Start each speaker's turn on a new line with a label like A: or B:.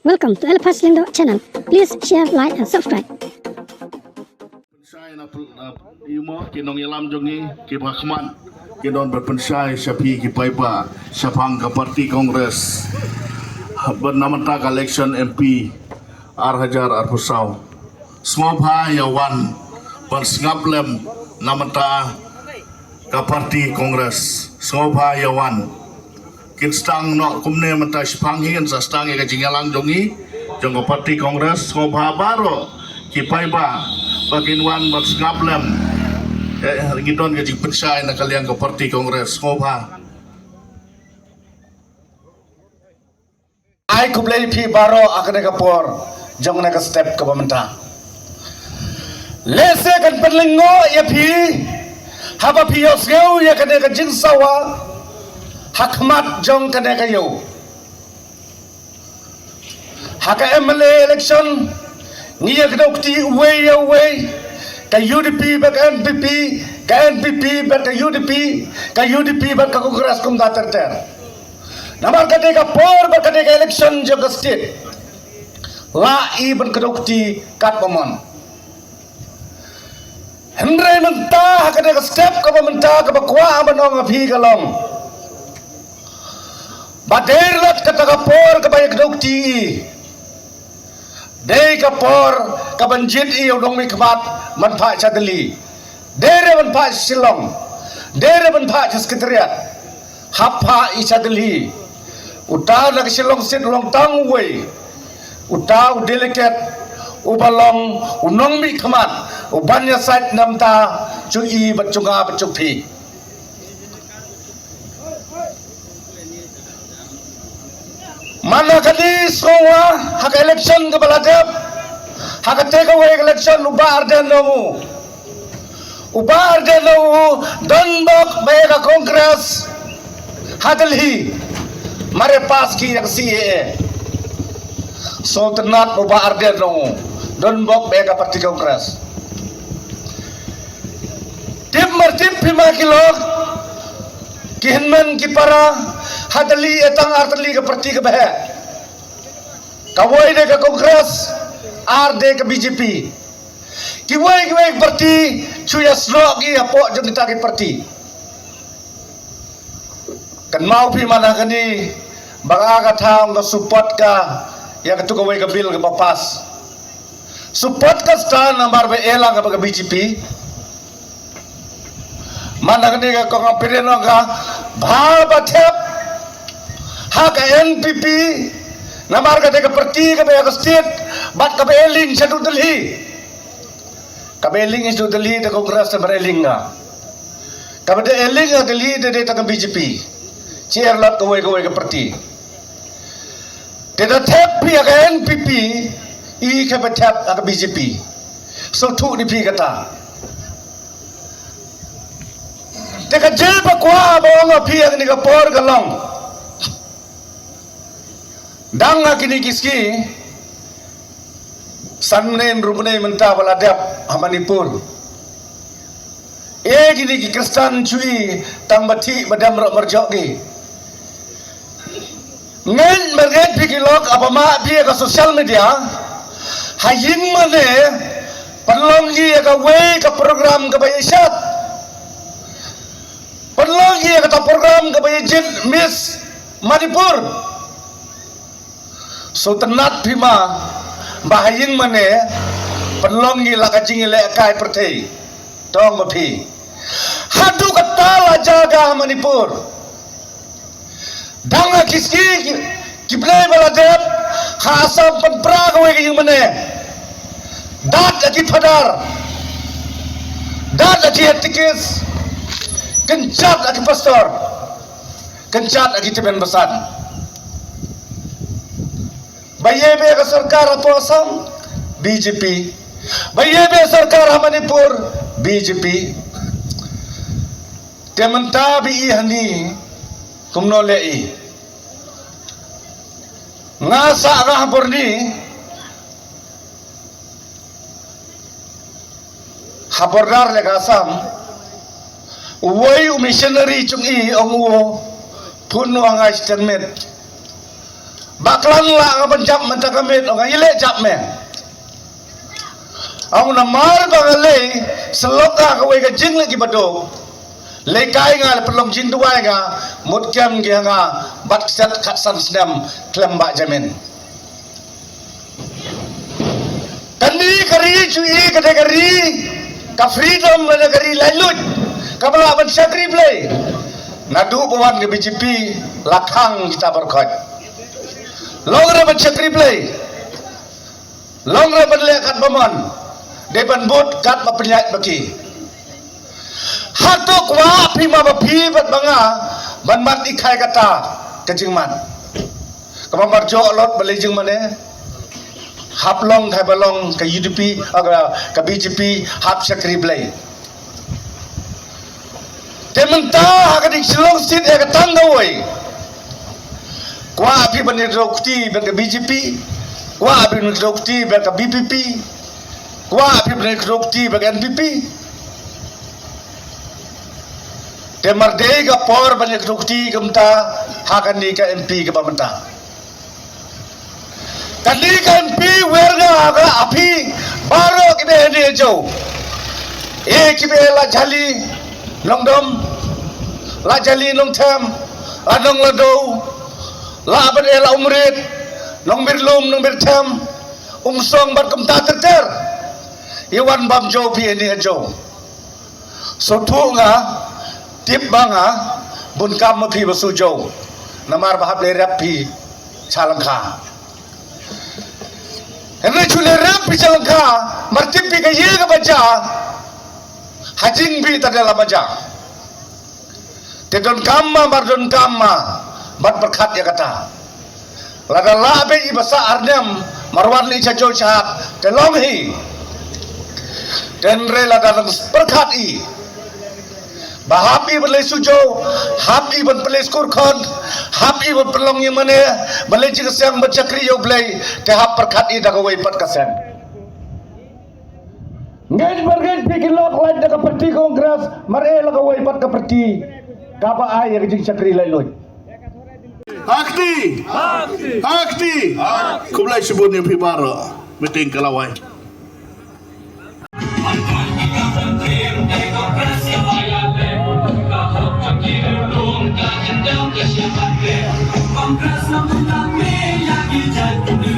A: Welcome to Elfas Lindo channel. Please share, like, and subscribe.
B: Pensai na imo kinong ilam jongi ki Rahman kinon berpensai syapi ki paiba syapang ke parti kongres bernama election MP Ar Hajar Ar Pusau semua bhai yawan ban singaplem namata ke parti kongres semua bhai yawan kin stang no kumne mata syapang hin sa stang ke jingalang jongi jong ke parti kongres semua bhai baro ki paiba Baginwan Matsngaplam Gidon Gajing Pensai na kaliang ke parti kongres Ngobha
C: Ai kublai pi baro akane kapor jong na ka step ka pamenta lese kan perlingo ya pi haba pi yosgeu ya kane ka jingsawa hakmat jong kane ka yo haka MLA election Ngiya kedokti way ka UDP bak NPP ka NPP bak ka UDP bak ka kongres kum datar ter namar kate ka por bak kate ka election jo ka state la iban kedokti kat pamon Henry menta kate ka step ka pamenta ka bakwa manong api kalong bader lat kata ka por ka bayak kedokti Dei kapor kabanjit iyo dong mi kemat manfaat cadeli. Dere manfaat silong. Dere manfaat sekretariat. Hapa i cadeli. Uta nak silong sit long tang way. Uta u delicate ubalong unong mi kemat. Ubanya sait namta cui bacunga bacupi. Mana kali semua hak election ke baladep hak take away election ubar dan donbok bayar kongres hadalhi mare pas ki yang CAA so tenat ubar dan donbok bayar parti kongres tip martip 5 kilo kihinman ki para hadali etang artali ke parti ke bah kawai de ke kongres ar de ke BJP kiwai parti cuya slok gi apo jeng kita ke parti kan mau pi mana kani baga ka thang ka support ka ya ke tu kawai ke bil ke papas support ka stan nambar be elang ke BJP mana kani ka kong pireno ka bha bathep hak NPP namar kate ka parti ka ba state bat ka eling sa Delhi ka eling is Delhi ta kongres ta eling nga ka ba eling nga Delhi de ta BJP chair lat ko ka parti te da thep pi ka NPP i ka ba thep ka BJP so thu ni pi ka ta te ka jel ba kwa ba nga pi ni ka por ka long Danga kini kiski Sanmen rupane menta baladap Hamanipur gini ki kristan cui tang bati madam rak marjoki ngen merget pikilok apa ma pi ka social media haying mane perlonggi ka way ka program ka bayisat perlonggi ka program ka bayijit Miss Manipur so tenat bima bahaying mane perlongi lakajing le kai pertei tong mapi hadu katala jaga Manipur danga kiski kiblai baladep khasam penpra kowe kaying mane dat lagi padar dat lagi etikis kencat lagi pastor kencat lagi temen besan Bayebe ka sarkar apo Assam BJP Bayebe sarkar Manipur BJP tementa bi hani kumno lei ngasa ka haborni habordar le ka Assam uwai missionary chung i onguo puno ang statement baklan la pencap mentakamit orang ile cap me ang namar bangale seloka kawe ka jing lagi bado lekai nga pelong jin duai nga mutkem ge nga bat set kat san snam klembak jamin tani kari cui kade kari ka freedom na kari lalut ka bala ban sakri play nadu bawan ke BJP lakhang kita berkhot longre ban sakri play longre ban lekat bamon depan bot kat mapenyat baki hatok wa pima bapi bat banga ban mat ikai kata kejingman kamar jo lot belejing mane haplong kai balong ke UDP ke BJP hap sakri play tementa hakadik silong sit e katanga woi kwa api ban rokti ban ke BJP kwa api ban rokti ban ke BPP kwa api ban rokti ban NPP temardei ga por ban rokti kamta hakani ka MP ke bamenta kali ka MP werga ga api baro kibe ne jo kibe la jali longdom la jali long tham adong lado la ban la umrit long birlum long birtham song bat kum ta ter iwan bam jo pi ni jo so thu nga tip banga bun kam ma phi basu jo namar bahap le rap phi chalangkha hene chule rap pi chalangkha martip pi ka ye ka bacha hajing bi tadala baja tedon kamma mardon kamma bat berkat ya kata lada labe ibasa arnam marwan li chajo chat telong hi den re lada berkat i bahapi belai sujo hapi ban pelai skor khon hapi ban pelong yang mana belai jika siang bercakri yo belai tehap berkat i dah kawai pat kasen Ngej bergen pikir lok lain dah keperti kongres mare la kawai pat keperti kapa ai yang jing cakri lai loi
B: Hakti kublai sebut ni pibara meeting kalawai
D: Kongres namun tak meyakini